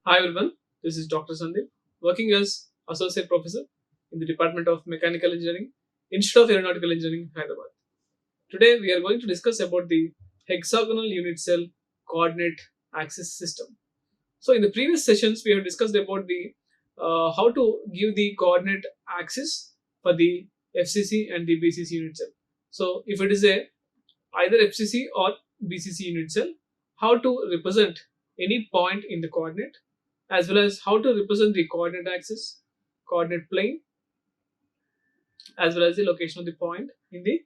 Hi everyone, this is Dr. Sandeep, working as Associate Professor in the Department of Mechanical Engineering, Institute of Aeronautical Engineering, Hyderabad. Today we are going to discuss about the hexagonal unit cell coordinate axis system. So in the previous sessions we have discussed about the how to give the coordinate axis for the FCC and the BCC unit cell. So if it is a either FCC or BCC unit cell, how to represent any point in the coordinate, as well as how to represent the coordinate axis, coordinate plane, as well as the location of the point in the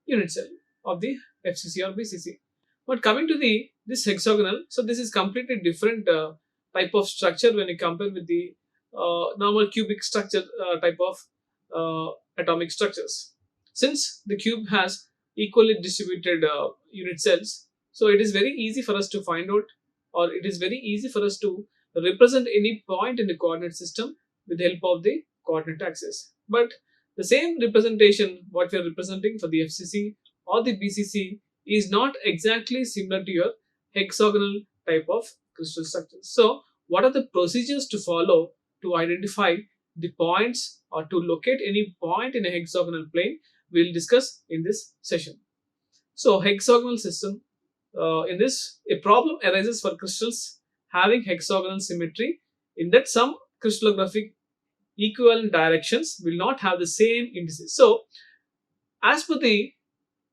unit cell of the FCC or BCC. But coming to the this hexagonal, so this is completely different type of structure when you compare with the normal cubic structure type of atomic structures. Since the cube has equally distributed unit cells, so it is very easy for us to find out, or it is very easy for us to represent any point in the coordinate system with the help of the coordinate axis. But the same representation, what we are representing for the FCC or the BCC, is not exactly similar to your hexagonal type of crystal structures. So, what are the procedures to follow to identify the points or to locate any point in a hexagonal plane? We'll discuss in this session. So, hexagonal system. In this, a problem arises for crystals having hexagonal symmetry in that some crystallographic equivalent directions will not have the same indices. So, as per the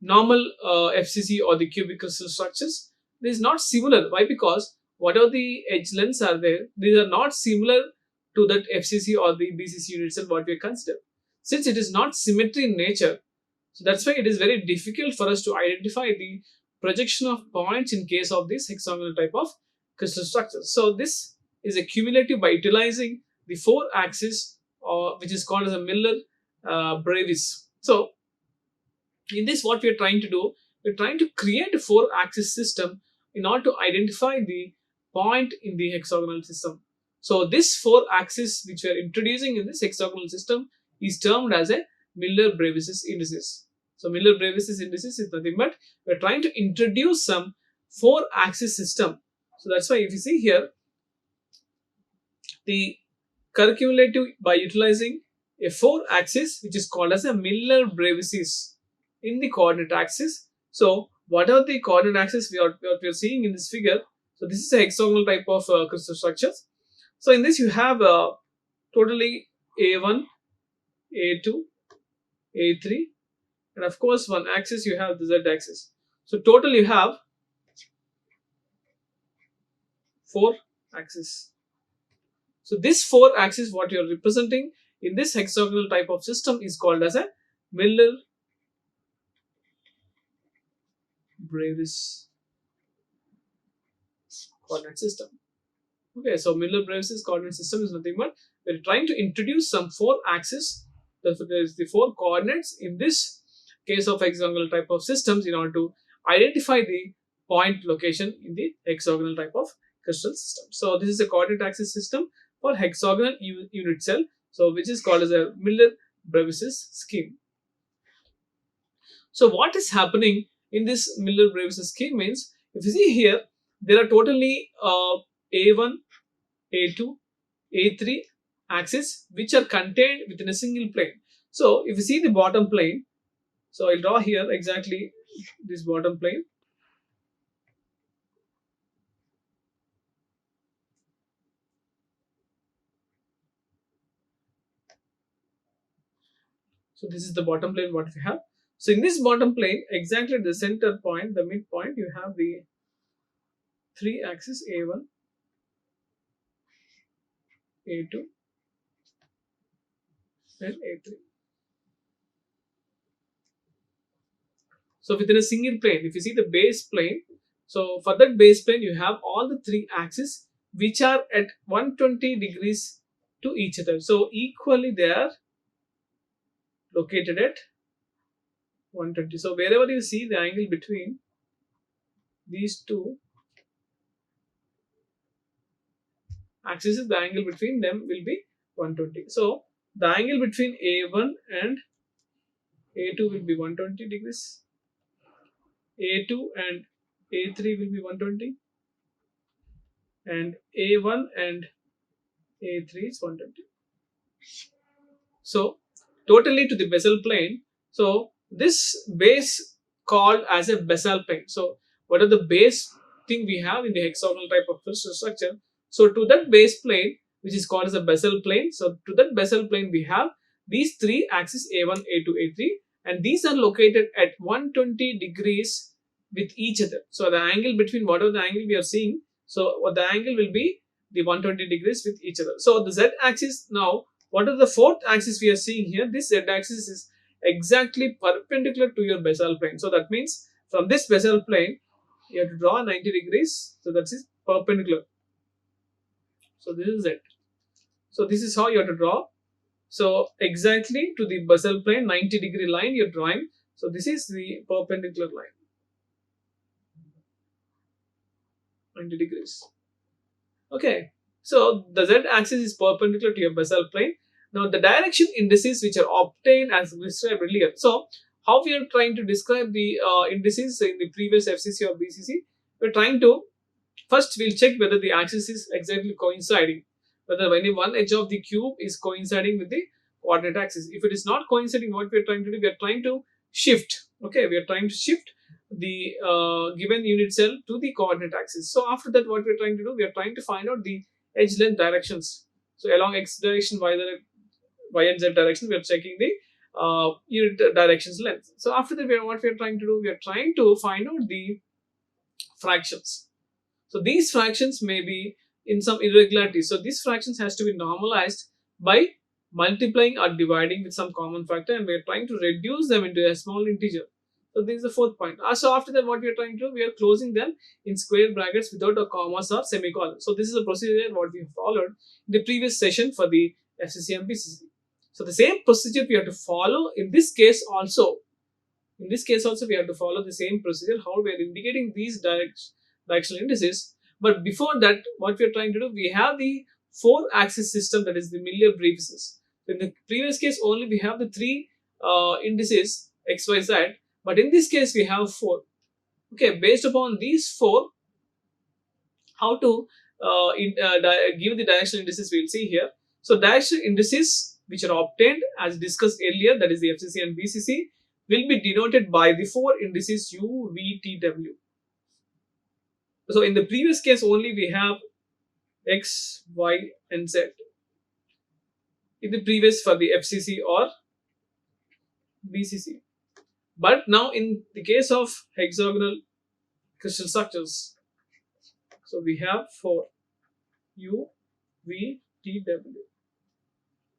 normal FCC or the cubic crystal structures, it is not similar. Why? Because whatever the edge lengths are there, these are not similar to that FCC or the BCC units and what we consider. Since it is not symmetry in nature, so that's why it is very difficult for us to identify the projection of points in case of this hexagonal type of crystal structures. So this is accumulative by utilizing the four axis, which is called as a Miller Brevis. So in this, what we are trying to do, we're trying to create a four axis system in order to identify the point in the hexagonal system. So this four axis which we are introducing in this hexagonal system is termed as a Miller Brevis indices. So Miller Brevis indices is nothing but we're trying to introduce some four axis system. So that's why if you see here, the cumulative by utilizing a four axis which is called as a Miller Brevis in the coordinate axis. So what are the coordinate axis we are seeing in this figure? So this is a hexagonal type of crystal structures. So in this you have totally A1, A2, A3, and of course one axis you have the Z axis. So total you have four axis. So this four axis what you are representing in this hexagonal type of system is called as a Miller Brevis coordinate system. Okay, so Miller Brevis coordinate system is nothing but we're trying to introduce some four axis. There's the four coordinates in this case of hexagonal type of systems in order to identify the point location in the hexagonal type of crystal system. So this is a coordinate axis system for hexagonal unit cell, so which is called as a Miller Brevis scheme. So what is happening in this Miller Brevis scheme means, if you see here, there are totally A1, A2, A3 axis which are contained within a single plane. So if you see the bottom plane, so I'll draw here exactly this bottom plane. So this is the bottom plane what we have. So in this bottom plane, exactly at the center point, the midpoint, you have the three axis A1, A2, and A3. So within a single plane, if you see the base plane, so for that base plane, you have all the three axes which are at 120 degrees to each other. So equally they are located at 120. So wherever you see the angle between these two axes, the angle between them will be 120. So the angle between A1 and A2 will be 120 degrees. A2 and A3 will be 120. and A1 and A3 is 120. So totally to the basal plane. So this base called as a basal plane. So what are the base thing we have in the hexagonal type of crystal structure? So to that base plane, which is called as a basal plane. So to that basal plane, we have these three axes A1, A2, A3, and these are located at 120 degrees with each other. So the angle between whatever the angle we are seeing, so what the angle will be the 120 degrees with each other. So the z axis now, what are the fourth axis we are seeing here? This z axis is exactly perpendicular to your basal plane. So that means from this basal plane, you have to draw 90 degrees. So that is perpendicular. So this is it. So this is how you have to draw. So exactly to the basal plane, 90-degree line you're drawing. So this is the perpendicular line, 90 degrees. Okay. So the z-axis is perpendicular to your basal plane. Now the direction indices which are obtained as described earlier. So how we are trying to describe the indices in the previous FCC or BCC? We're trying to first we'll check whether the axis is exactly coinciding, whether any one edge of the cube is coinciding with the coordinate axis. If it is not coinciding, what we are trying to do, we are trying to shift. Okay, we are trying to shift the given unit cell to the coordinate axis. So after that, what we are trying to do, we are trying to find out the edge length directions. So along x direction, y and z direction, we are checking the unit directions length. So after that, what we are trying to do, we are trying to find out the fractions. So these fractions may be in some irregularities. So these fractions has to be normalized by multiplying or dividing with some common factor, and we are trying to reduce them into a small integer. So this is the fourth point. So after that, what we are trying to do, we are closing them in square brackets without a commas or semicolon. So this is a procedure what we followed in the previous session for the FCC and BCC. So the same procedure we have to follow in this case also. In this case also, we have to follow the same procedure, how we are indicating these directional indices. But before that, what we are trying to do, we have the 4-axis system, that is the Miller briefs. In the previous case, only we have the 3 indices x, y, z. But in this case, we have 4. Okay, based upon these 4, how to give the directional indices, we will see here. So directional indices which are obtained as discussed earlier, that is the FCC and BCC, will be denoted by the 4 indices U, V, T, W. So in the previous case only we have X, Y and Z. In the previous for the FCC or BCC. But now in the case of hexagonal crystal structures, so we have 4 U, V, T, W.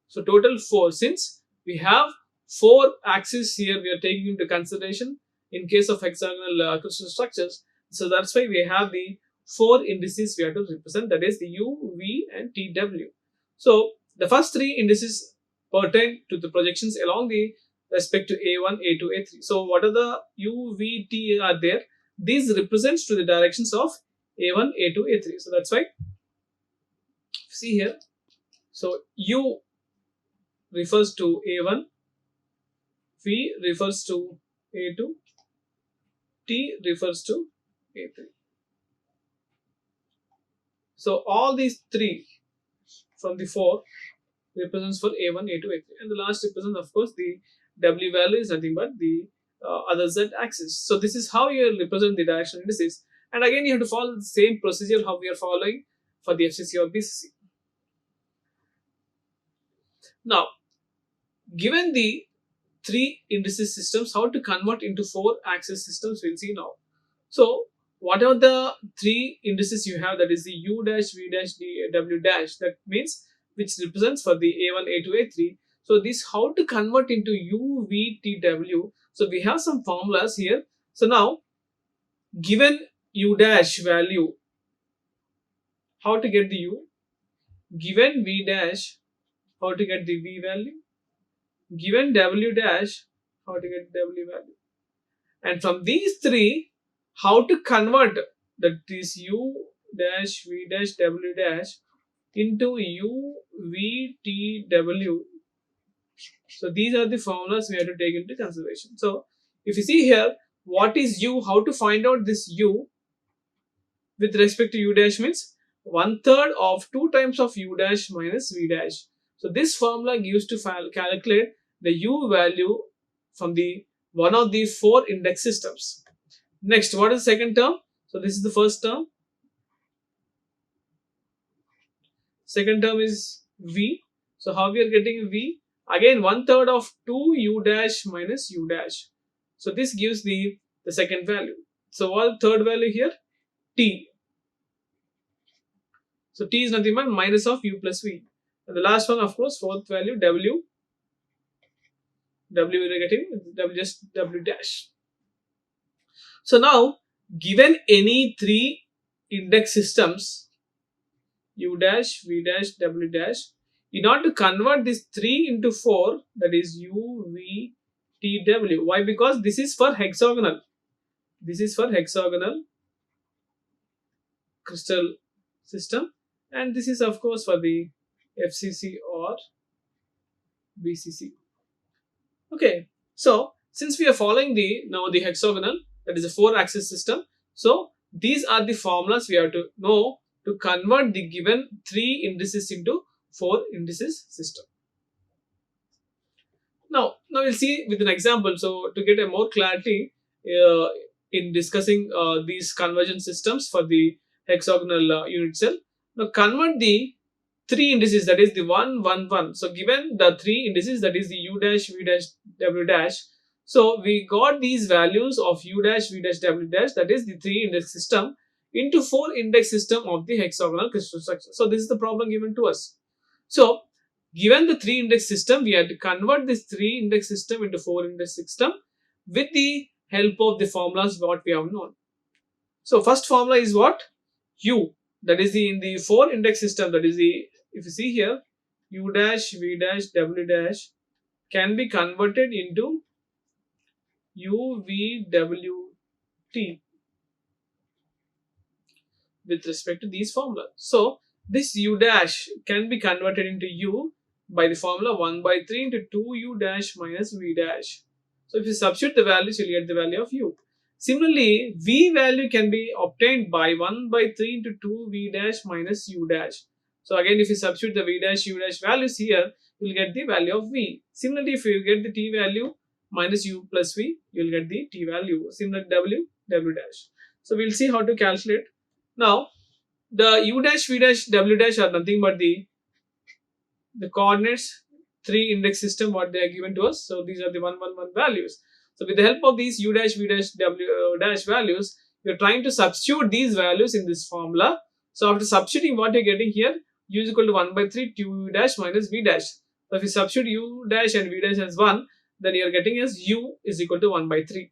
So total 4. Since we have 4 axes here, we are taking into consideration in case of hexagonal crystal structures. So that's why we have the 4 indices we have to represent, that is the U, V and T, W. So the first 3 indices pertain to the projections along the respect to A1, A2, A3. So what are the U, V, T are there? These represents to the directions of A1, A2, A3. So that's why, see here. So U refers to A1, V refers to A2, T refers to A3. So all these 3 from the 4 represents for A1, A2, A3, and the last represents, of course, the W value is nothing but the other Z axis. So this is how you represent the directional indices, and again you have to follow the same procedure how we are following for the FCC or BCC. Now, given the 3 indices systems, how to convert into 4 axis systems, we'll see now. So whatever the 3 indices you have, that is the U dash, V dash, D, W dash, that means which represents for the A1, A2, A3. So this how to convert into U, V, T, W. So we have some formulas here. So now, given U dash value, how to get the U? Given V dash, how to get the V value? Given W dash, how to get W value? And from these 3, how to convert that is U dash, V dash, W dash into U, V, T, W. So these are the formulas we have to take into consideration. So if you see here, what is U? How to find out this U with respect to U dash means 1/3 of 2 times of u dash minus v dash. So this formula gives to calculate the u value from the one of the 4 index systems. Next, what is the second term? So this is the first term. Second term is v. So how we are getting v? Again 1/3 of 2 u dash minus u dash. So this gives the second value. So what third value here? T. So t is nothing but minus of u plus v. And the last one, of course, fourth value w. W we are getting w just w dash. So now, given any 3 index systems, u dash, v dash, w dash, in order to convert this 3 into 4, that is u, v, t, w. Why? Because this is for hexagonal. This is for hexagonal crystal system, and this is of course for the FCC or BCC. Okay, so since we are following the hexagonal, that is a 4-axis system, so these are the formulas we have to know to convert the given 3 indices into 4 indices system. Now we'll see with an example. So to get a more clarity in discussing these conversion systems for the hexagonal unit cell. Now convert the 3 indices, that is the 1, 1, 1. So given the 3 indices, that is the u dash, v dash, w dash. So we got these values of u dash, v dash, w dash, that is the 3 index system, into 4 index system of the hexagonal crystal structure. So this is the problem given to us. So given the 3 index system, we had to convert this 3 index system into 4 index system with the help of the formulas what we have known. So first formula is what? U, that is in the 4 index system, that is the, if you see here, u dash, v dash, w dash can be converted into u, v, w, t with respect to these formulas. So this u dash can be converted into u by the formula 1/3 into 2u dash minus v dash. So if you substitute the values, you'll get the value of u. Similarly, v value can be obtained by 1/3 into 2v dash minus u dash. So again, if you substitute the v dash, u dash values here, you'll get the value of v. Similarly, if you get the t value minus u plus v, you'll get the t value. Similar w, w dash. So we'll see how to calculate. Now, the u dash, v dash, w dash are nothing but the coordinates 3 index system what they are given to us. So these are the 1, 1, 1 values. So with the help of these u dash, v dash, w dash values, you're trying to substitute these values in this formula. So after substituting, what you're getting here, u is equal to 1/3 2u dash minus v dash. So if you substitute u dash and v dash as 1, then you're getting as u is equal to 1/3.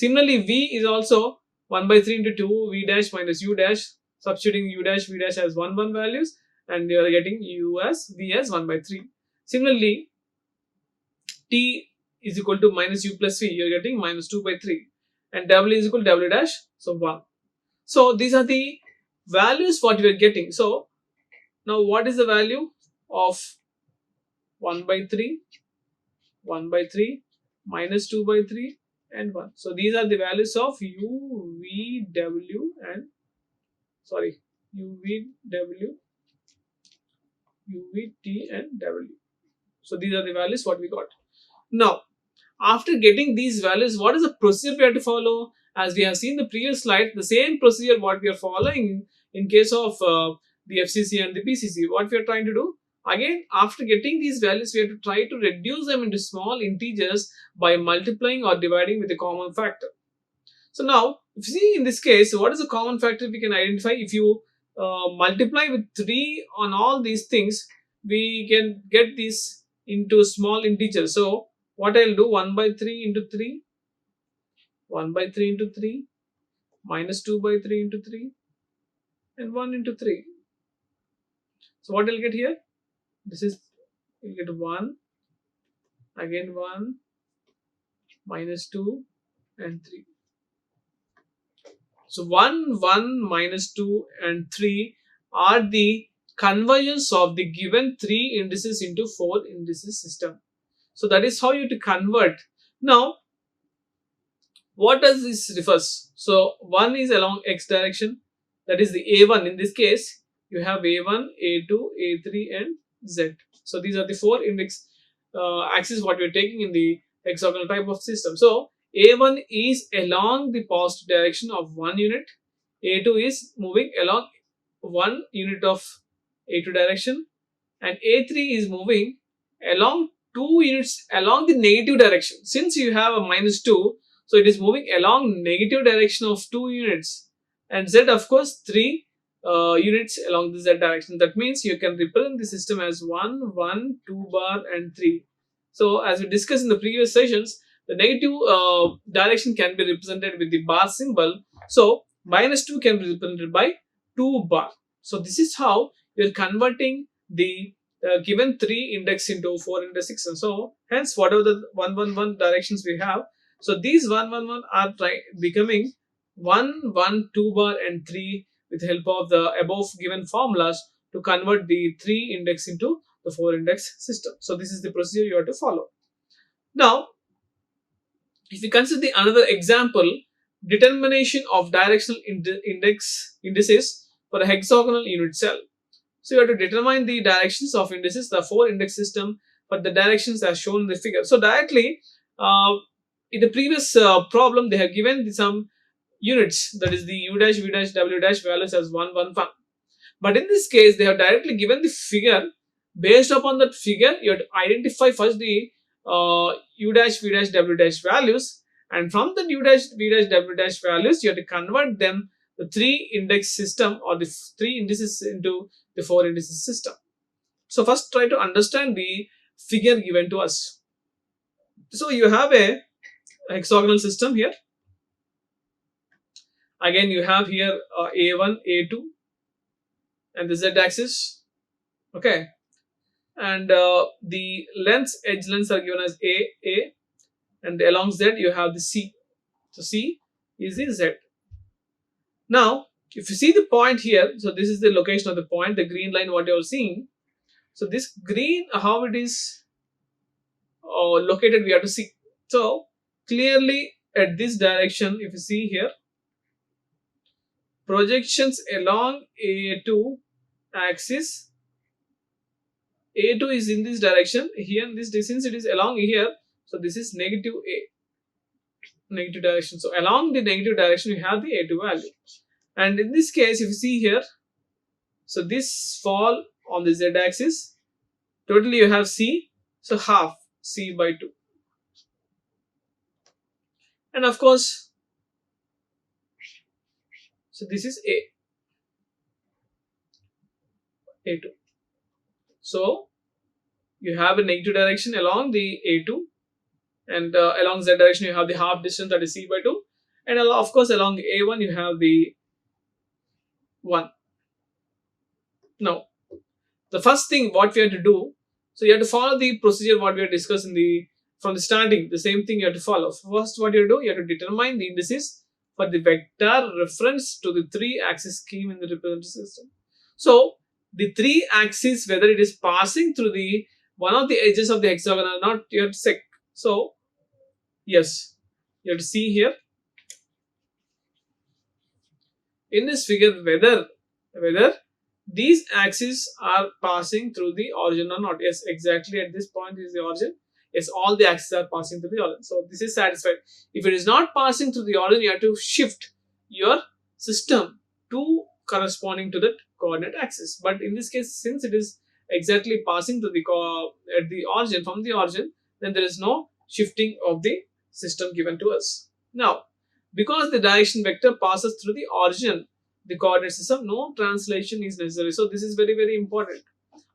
Similarly, v is also 1/3 into 2 v dash minus u dash, substituting u dash, v dash as 1, 1 values, and you are getting u as v as 1/3. Similarly, t is equal to minus u plus v, you are getting minus 2/3, and w is equal to w dash, so 1. So these are the values what we are getting. So now what is the value of 1/3, 1/3, minus 2/3, and 1? So these are the values of u, v, w, and u, v, w, u, v, t, and w. So these are the values what we got. Now, after getting these values, what is the procedure we have to follow? As we have seen the previous slide, the same procedure what we are following in case of the FCC and the BCC. What we are trying to do? Again, after getting these values, we have to try to reduce them into small integers by multiplying or dividing with a common factor. So now, if you see in this case, what is the common factor we can identify? If you multiply with 3 on all these things, we can get this into small integers. So what I'll do, 1/3 into 3, 1/3 into 3, minus 2/3 into 3, and 1 into 3. So what I'll get here? This is, you'll get 1, again 1, minus 2, and 3. So 1, 1, minus 2, and 3 are the conversions of the given 3 indices into 4 indices system. So that is how you to convert. Now, what does this refers? So 1 is along x direction, that is the a1. In this case, you have A1, A2, A3 and Z. So these are the four index axes what we are taking in the hexagonal type of system. So A1 is along the positive direction of one unit, A2 is moving along one unit of A2 direction, and A3 is moving along 2 units along the negative direction. Since you have a -2, so it is moving along negative direction of 2 units, and Z of course 3 units along the Z direction. That means you can represent the system as 1, 1, 2 bar and 3. So as we discussed in the previous sessions, the negative direction can be represented with the bar symbol. So -2 can be represented by 2 bar. So this is how you're converting the given 3 index into 4 index 6. And so hence whatever the 111 directions we have, so these 111 are becoming 1, 1, 2 bar and 3 with the help of the above given formulas to convert the 3 index into the 4 index system. So this is the procedure you have to follow. Now if you consider the another example, determination of directional indices for a hexagonal unit cell. So you have to determine the directions of indices, the 4 index system, but the directions as shown in the figure. So directly, in the previous problem, they have given some units, that is the U dash, V dash, W dash values as 1, 1, 1. But in this case, they have directly given the figure. Based upon that figure, you have to identify first the U dash, V dash, W dash values, and from the U dash, V dash, W dash values, you have to convert them the 3 index system or the 3 indices into the 4 indices system. So first try to understand the figure given to us. So you have a hexagonal system here. Again you have here A1, A2 and the Z axis. Okay. And the edge lengths are given as A, and along Z you have the C. So C is the Z. Now if you see the point here, so this is the location of the point, the green line what you are seeing. So this green, how it is located, we have to see. So clearly at this direction, if you see here, projections along A2 axis, A2 is in this direction here, this distance it is along here, so this is negative negative direction. So along the negative direction you have the A2 value, and in this case if you see here, so this fall on the Z axis, totally you have C, so half C by 2, and of course, so this is A2. So you have a negative direction along the A2, and along Z direction you have the half distance, that is C by 2, and of course along A1 you have the 1. Now the first thing what we have to do, so you have to follow the procedure what we have discussed from the starting, the same thing you have to follow. First what you do, you have to determine the indices for the vector reference to the 3 axis scheme in the representative system. So the 3 axes, whether it is passing through the one of the edges of the hexagon or not, you have to check. So yes, you have to see here in this figure whether these axes are passing through the origin or not. Yes, exactly at this point is the origin. Yes, all the axes are passing through the origin. So this is satisfied. If it is not passing through the origin, you have to shift your system to corresponding to that coordinate axis. But in this case, since it is exactly passing to the at the origin, from the origin, then there is no shifting of the system given to us. Now, because the direction vector passes through the origin, the coordinate system, no translation is necessary. So this is very, very important.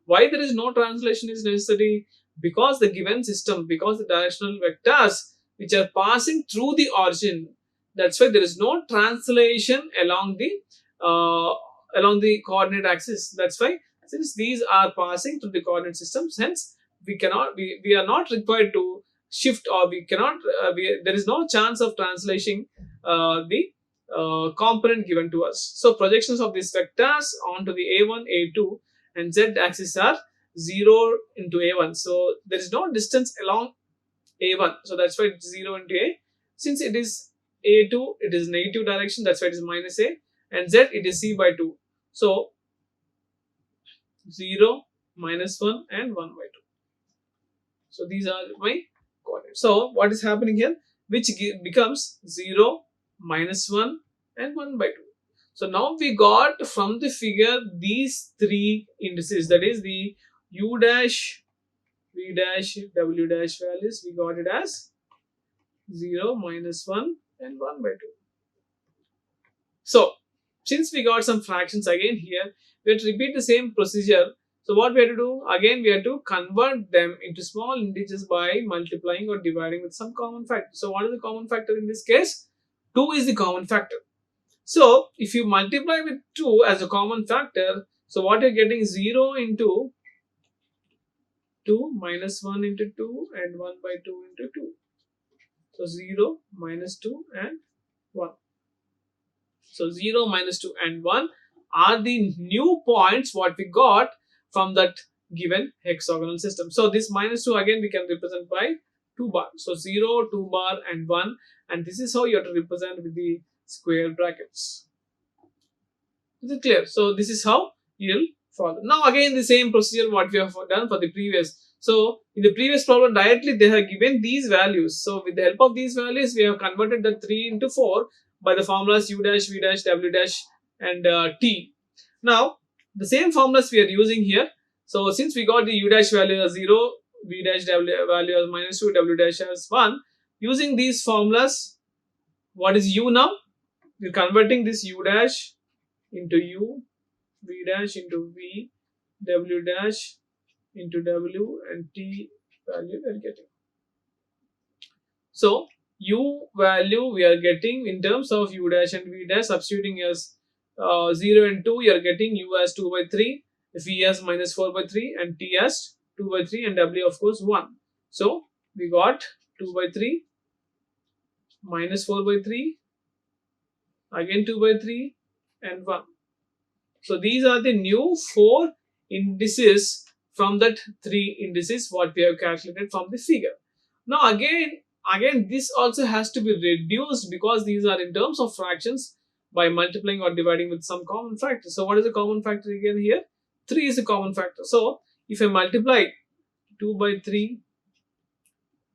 Why there is no translation is necessary? Because the given system, because the directional vectors which are passing through the origin, that's why there is no translation along the coordinate axis. That's why, since these are passing through the coordinate systems, hence we are not required to shift, or we cannot there is no chance of translation the component given to us. So projections of these vectors onto the A1, A2 and Z axis are 0 into A1. So there is no distance along A1. So that's why it's 0 into A. Since it is A2, it is negative direction. That's why it is minus A. And Z, it is C by 2. So 0, -1 and 1/2. So these are my coordinates. So what is happening here? Which becomes 0, -1 and 1/2. So now we got from the figure these three indices, that is the u dash, v dash, w dash values. We got it as 0, -1 and 1/2. So since we got some fractions again here, we have to repeat the same procedure. So what we have to do again, we have to convert them into small integers by multiplying or dividing with some common factor. So what is the common factor in this case? 2 is the common factor. So if you multiply with 2 as a common factor, so what you're getting is 0 into 2 minus 1 into 2 and 1/2 into 2. So 0, -2 and 1. So 0, -2 and 1 are the new points what we got from that given hexagonal system. So this -2 again we can represent by 2 bar. So 0, 2 bar and 1, and this is how you have to represent with the square brackets. Is it clear? So this is how you'll follow. Now again the same procedure what we have done for the previous. So in the previous problem directly they have given these values. So with the help of these values we have converted the 3 into 4 by the formulas u dash, v dash, w dash and t. Now the same formulas we are using here. So since we got the u dash value as 0, v dash w value as -2, w dash as 1, using these formulas, what is u now? We're converting this u dash into u, v dash into v, w dash into w and t value we are getting. So u value we are getting in terms of u dash and v dash, substituting as 0 and 2, you are getting u as 2/3, v as -4/3 and t as 2/3 and w of course 1. So we got 2/3, -4/3, again 2/3 and 1. So these are the new 4 indices from that 3 indices what we have calculated from the figure. Now again this also has to be reduced because these are in terms of fractions by multiplying or dividing with some common factor. So what is the common factor again here? 3 is a common factor. So if I multiply 2/3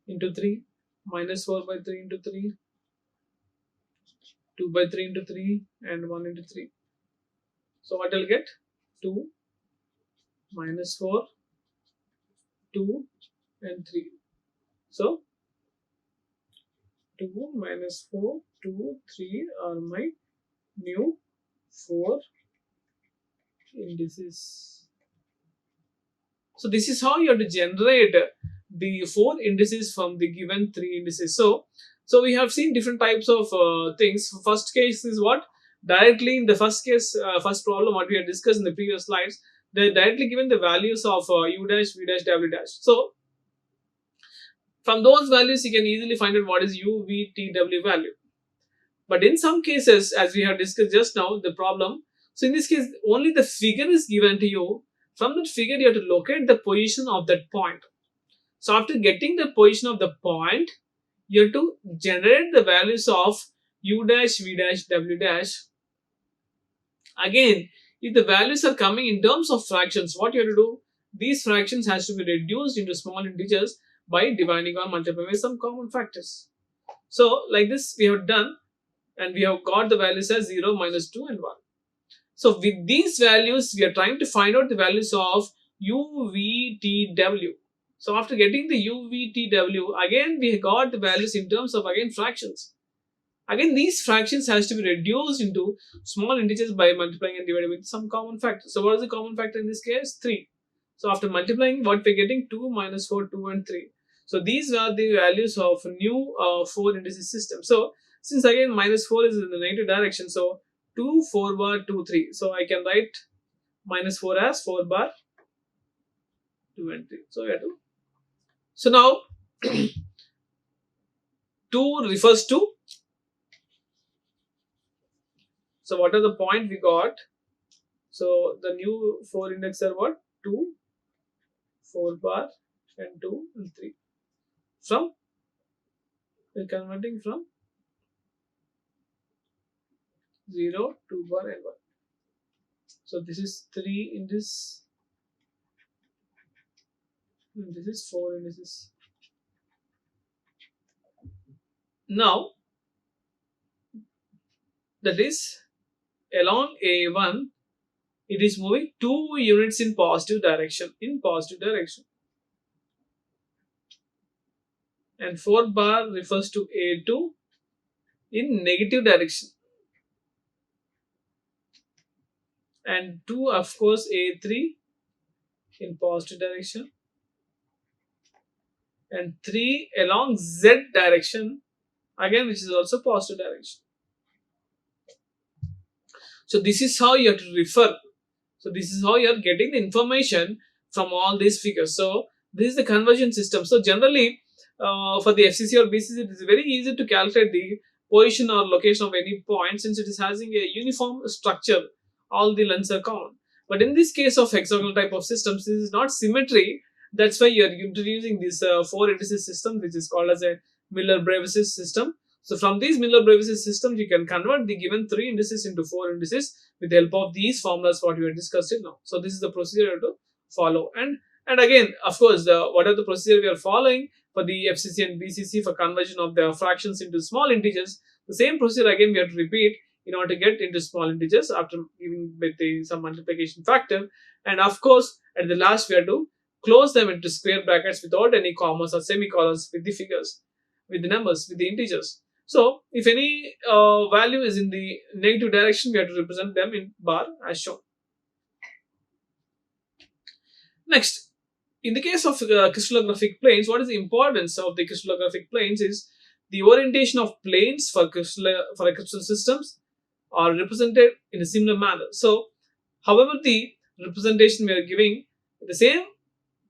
into 3, -4/3 into 3, 2/3 into 3 and 1 into 3. So what I'll get? 2, -4, 2 and 3. So 2, -4, 2, 3 are my new 4 indices. So this is how you have to generate the 4 indices from the given 3 indices. So we have seen different types of things. First case is what? Directly in the first case, first problem what we had discussed in the previous slides, they're directly given the values of u dash, v dash, w dash. So from those values you can easily find out what is u, v, t, w value. But in some cases, as we have discussed just now, the problem, so in this case only the figure is given to you. From that figure you have to locate the position of that point. So after getting the position of the point, you have to generate the values of u dash, v dash, w dash. Again, if the values are coming in terms of fractions, what you have to do? These fractions has to be reduced into small integers by dividing or multiplying with some common factors. So like this we have done, and we have got the values as 0, -2 and 1. So with these values we are trying to find out the values of u, v, t, w. So after getting the u, v, t, w, again we got the values in terms of again fractions. Again these fractions has to be reduced into small integers by multiplying and dividing with some common factor. So what is the common factor in this case? 3. So after multiplying, what we're getting? 2, -4, 2 and 3. So these are the values of new 4 indices system. So since again -4 is in the negative direction, so 2, 4 bar, 2, 3. So I can write -4 as 4 bar, 2 and 3. So we have to. So now 2 refers to. So what are the point we got? So the new 4 index are what? 2, 4 bar and 2 and 3. From we're converting from 0, 2 bar and 1. So this is 3 in this And this is 4 indices. Now, that is along A1, it is moving 2 units in positive direction. And 4 bar refers to A2 in negative direction. And 2, of course, A3 in positive direction. And 3 along Z direction, again, which is also positive direction. So this is how you have to refer. So this is how you are getting the information from all these figures. So this is the conversion system. So generally, for the FCC or BCC, it is very easy to calculate the position or location of any point since it is having a uniform structure. All the lengths are common. But in this case of hexagonal type of systems, this is not symmetry. That's why you are introducing this 4 indices system, which is called as a Miller-Breves's system. So from these Miller-Breves's systems, you can convert the given 3 indices into 4 indices with the help of these formulas what we have discussed now. So this is the procedure you have to follow. And again, of course, what are the procedure we are following for the FCC and BCC for conversion of the fractions into small integers? The same procedure again we have to repeat in order to get into small integers after giving with some multiplication factor. And of course, at the last we have to close them into square brackets without any commas or semicolons with the figures, with the numbers, with the integers. So if any value is in the negative direction, we have to represent them in bar as shown. Next, in the case of crystallographic planes, what is the importance of the crystallographic planes is the orientation of planes for crystal systems are represented in a similar manner. So, however, the representation we are giving, the same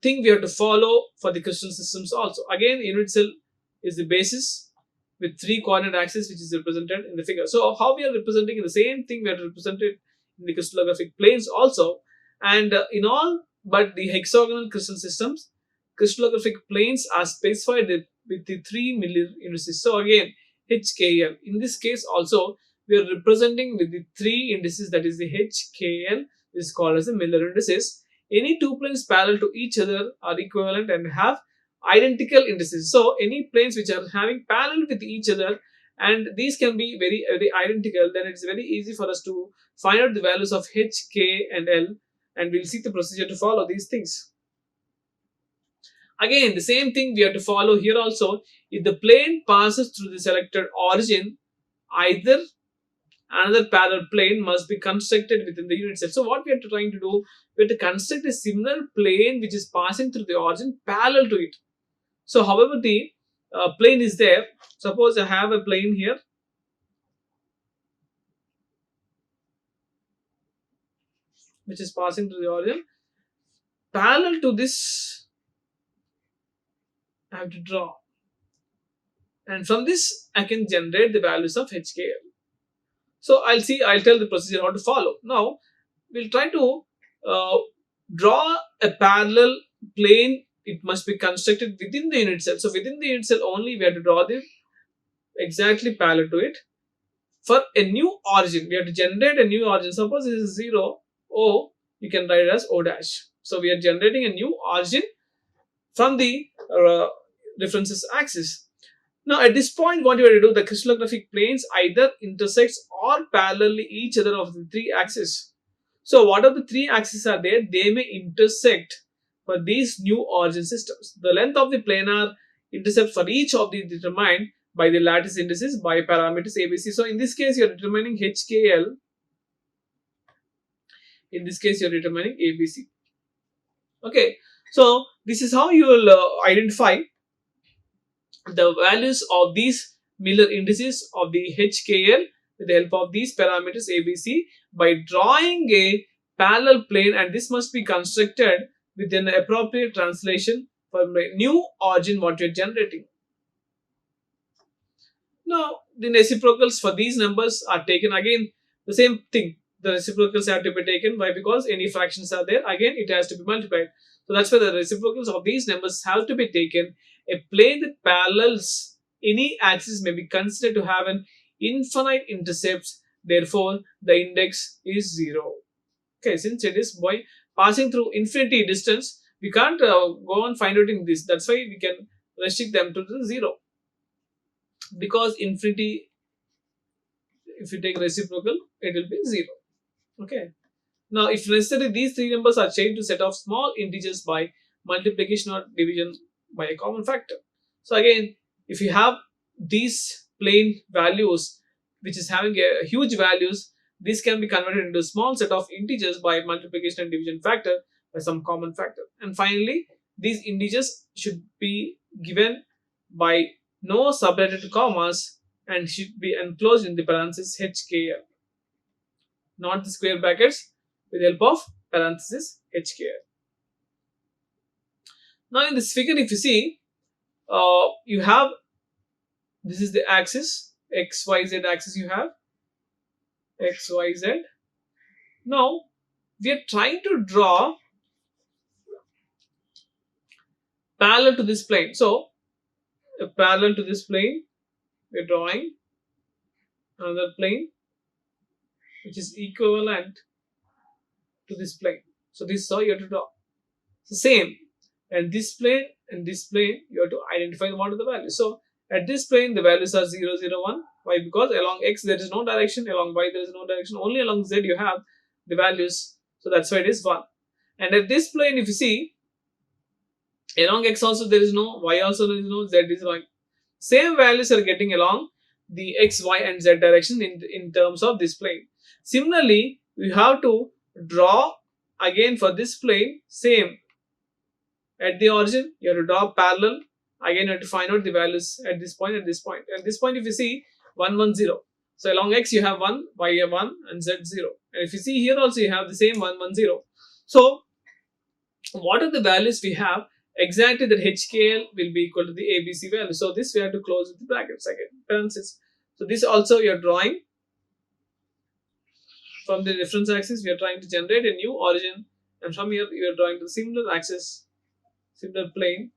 thing we have to follow for the crystal systems also. Again, unit cell is the basis with 3 coordinate axes which is represented in the figure. So, how we are representing the same thing we have to represent it in the crystallographic planes also. And in all but the hexagonal crystal systems, crystallographic planes are specified with the 3 Miller indices. So again, HKL. In this case also, we are representing with the 3 indices, that is the HKL, which is called as the Miller indices. Any 2 planes parallel to each other are equivalent and have identical indices. So any planes which are having parallel with each other and these can be very identical, then it's very easy for us to find out the values of H, K and L, and we'll see the procedure to follow these things. Again, the same thing we have to follow here also. If the plane passes through the selected origin, either another parallel plane must be constructed within the unit cell. So what we are trying to do, we have to construct a similar plane which is passing through the origin parallel to it. So however the plane is there, suppose I have a plane here, which is passing through the origin, parallel to this I have to draw, and from this I can generate the values of HKL. So I'll tell the procedure how to follow. Now we'll try to draw a parallel plane. It must be constructed within the unit cell. So within the unit cell only we have to draw the exactly parallel to it. For a new origin, we have to generate a new origin. Suppose this is 0, O, you can write it as O dash. So we are generating a new origin from the references axis. Now at this point, what you have to do, the crystallographic planes either intersects or parallelly each other of the 3 axes. So what are the 3 axes are there? They may intersect for these new origin systems. The length of the planar intercept for each of these determined by the lattice indices by parameters ABC. So in this case, you are determining HKL. In this case, you are determining ABC. Okay, so this is how you will identify the values of these Miller indices of the HKL with the help of these parameters ABC by drawing a parallel plane, and this must be constructed with an appropriate translation for the new origin what you are generating. Now the reciprocals for these numbers are taken, again the same thing. The reciprocals have to be taken. Why? Because any fractions are there, again it has to be multiplied. So that's why the reciprocals of these numbers have to be taken. A plane that parallels any axis may be considered to have an infinite intercepts. Therefore, the index is 0. Okay, since it is by passing through infinity distance, We can't go on find out in this. That's why we can restrict them to the 0, because infinity, if you take reciprocal, it will be 0. Okay. Now, if necessary, these three numbers are changed to set of small integers by multiplication or division by a common factor. So again, if you have these plain values, which is having a huge values, this can be converted into a small set of integers by multiplication and division factor by some common factor. And finally, these integers should be given by no separated commas and should be enclosed in the parenthesis HKL, not the square brackets, with the help of parenthesis HKL. Now in this figure, if you see, you have, this is the axis, XYZ axis you have, XYZ. Now we are trying to draw parallel to this plane. So parallel to this plane, we are drawing another plane which is equivalent to this plane. So this is how you have to draw. So same, and this plane and this plane, you have to identify what are the values. So at this plane, the values are 0, 0, 1. Why? Because along x there is no direction, along y there is no direction. Only along z you have the values. So that's why it is 1. And at this plane, if you see, along x also there is no, y also there is no, z is 1. Same values are getting along the x, y and z direction in terms of this plane. Similarly, we have to draw again for this plane, same. At the origin, you have to draw parallel. Again, you have to find out the values at this point, at this point. At this point, if you see 1, 1, 0. So along x you have 1, y 1 and z 0. And if you see here also you have the same 1, 1, 0. So what are the values we have? Exactly that HKL will be equal to the ABC value. So this we have to close with the brackets again, parentheses. So this also you are drawing from the reference axis. We are trying to generate a new origin, and from here you are drawing the similar axis, similar plane,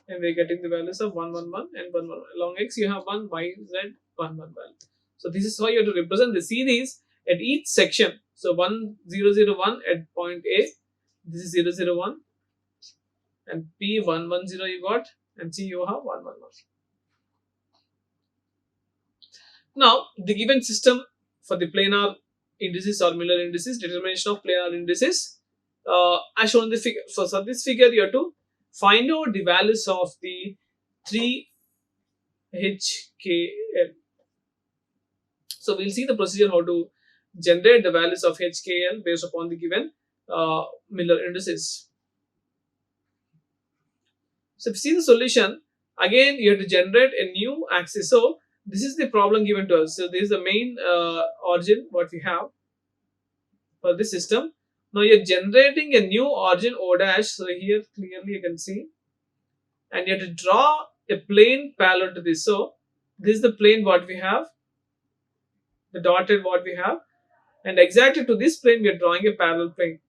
and we are getting the values of 1, 1, 1 and 1, 1. Along x you have 1, y, z, 1, 1 value. So this is how you have to represent the series at each section. So 1, 0, 0, 1 at point A. This is 0, 0, 1. And P 1, 1, 0 you got, and C you have 1, 1, 1. Now the given system for the planar indices or Miller indices, determination of planar indices, as shown in the figure. So for this figure you have to find out the values of the 3 HKL. So we'll see the procedure how to generate the values of HKL based upon the given Miller indices. So if you see the solution, again you have to generate a new axis. So this is the problem given to us. So this is the main origin what we have for this system. Now you are generating a new origin O dash. So here clearly you can see, and you have to draw a plane parallel to this. So this is the plane what we have, the dotted what we have, and exactly to this plane we are drawing a parallel plane.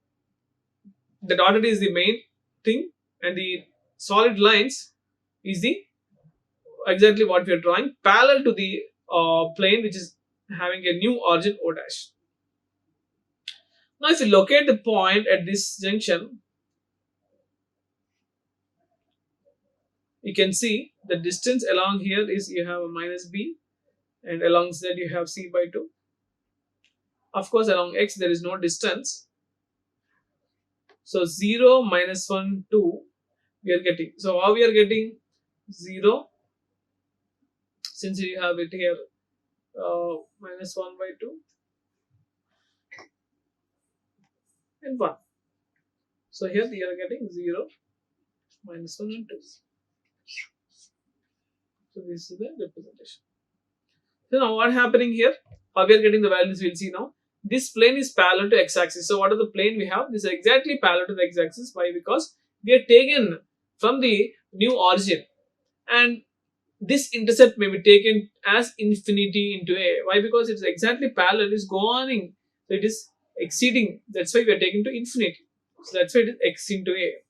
The dotted is the main thing, and the solid lines is the exactly what we are drawing parallel to the plane which is having a new origin O dash. Now if you locate the point at this junction, you can see the distance along here is you have a minus b, and along z you have c by 2. Of course along x there is no distance. So 0, minus 1, 2 we are getting. So how we are getting 0, since you have it here minus 1 by 2 and 1. So here we are getting 0, minus 1 and 2. So this is the representation. So now what happening here? How we are getting the values we'll see now. This plane is parallel to x-axis. So what are the plane we have? This is exactly parallel to the x-axis. Why? Because we are taken from the new origin, and this intercept may be taken as infinity into A. Why? Because it's exactly parallel, is going, so it is exceeding. That's why we are taken to infinity. So that's why it is x into A.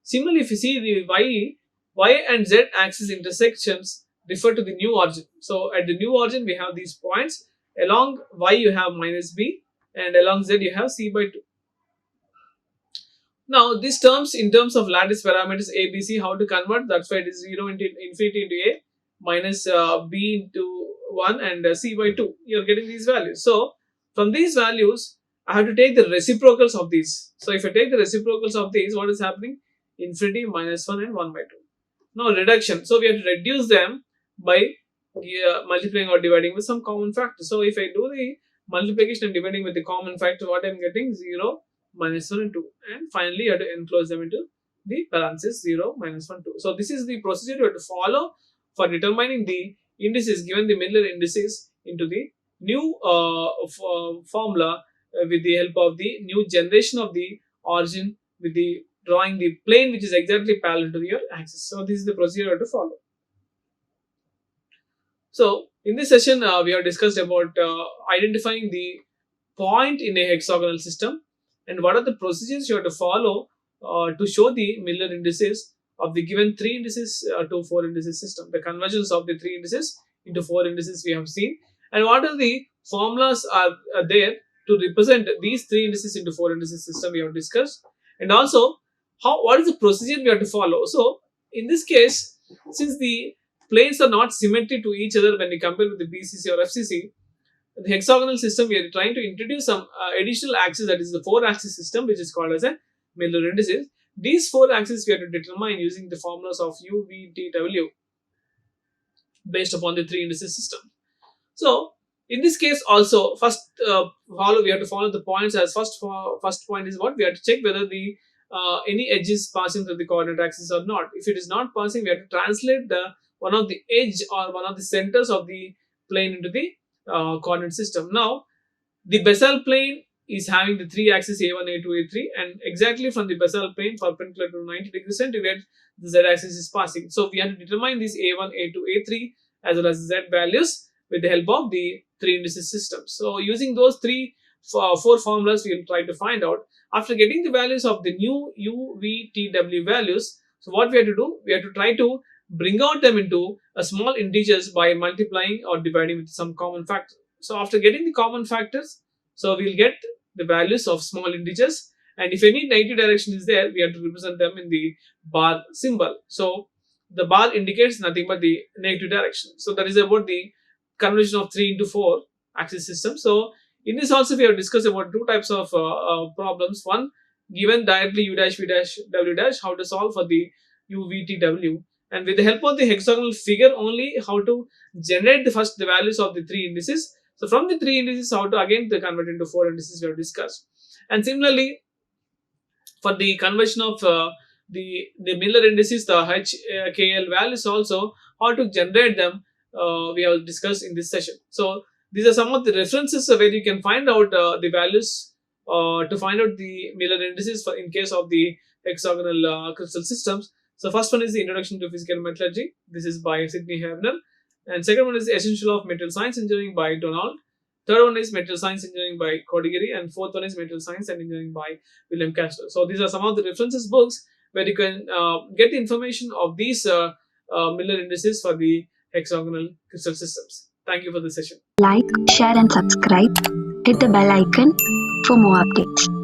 Similarly, if you see the y and z axis intersections refer to the new origin. So at the new origin we have these points. Along y you have minus b, and along z you have c by 2. Now, these terms in terms of lattice parameters A, B, C, how to convert? That's why it is 0 into infinity into A minus B into 1 and C by 2. You're getting these values. So, from these values, I have to take the reciprocals of these. So, if I take the reciprocals of these, what is happening? Infinity minus 1 and 1 by 2. Now, reduction. So, we have to reduce them by multiplying or dividing with some common factor. So, if I do the multiplication and dividing with the common factor, what I'm getting? 0, minus 1 and 2, and finally you have to enclose them into the parenthesis 0, minus 1, 2. So this is the procedure you have to follow for determining the indices, given the Miller indices, into the new formula with the help of the new generation of the origin, with the drawing the plane which is exactly parallel to your axis. So this is the procedure you have to follow. So in this session we have discussed about identifying the point in a hexagonal system and what are the procedures you have to follow to show the Miller indices of the given 3 indices to 4 indices system. The conversions of the 3 indices into 4 indices we have seen, and what are the formulas are there to represent these 3 indices into 4 indices system we have discussed, and also what is the procedure we have to follow. So in this case, since the planes are not symmetric to each other when we compare with the BCC or FCC, the hexagonal system, we are trying to introduce some additional axis, that is the 4-axis system, which is called as a Miller indices. These 4 axes we have to determine using the formulas of U, V, T, W based upon the 3 indices system. So in this case also, first we have to follow the points as first point is what we have to check whether the any edge is passing through the coordinate axis or not. If it is not passing, we have to translate the one of the edge or one of the centers of the plane into the coordinate system. Now, the basal plane is having the 3 axes A1, A2, A3, and exactly from the basal plane perpendicular to 90 degrees centigrade, the Z axis is passing. So we have to determine these A1, A2, A3 as well as Z values with the help of the 3 indices system. So using those 4 formulas, we will try to find out. After getting the values of the new U, V, T, W values, so what we have to do, we have to try to bring out them into a small integers by multiplying or dividing with some common factor. So after getting the common factors, so we'll get the values of small integers, and if any negative direction is there, we have to represent them in the bar symbol. So the bar indicates nothing but the negative direction. So that is about the conversion of 3 into 4 axis system. So in this also we have discussed about 2 types of problems. One, given directly U dash, V dash, W dash, how to solve for the U, V, T, W, and with the help of the hexagonal figure only, how to generate the values of the 3 indices. So from the 3 indices, how to again to convert into 4 indices we have discussed. And similarly, for the conversion of the Miller indices, the HKL values also, how to generate them, we have discussed in this session. So these are some of the references where you can find out the values to find out the Miller indices for in case of the hexagonal crystal systems. So first one is the Introduction to Physical Metallurgy. This is by Sidney Hebner. And second one is Essential of Material Science Engineering by Donald. Third one is Material Science Engineering by Kodigiri. And fourth one is Material Science and Engineering by William Castro. So these are some of the references books where you can get the information of these Miller indices for the hexagonal crystal systems. Thank you for the session. Like, share and subscribe. Hit the bell icon for more updates.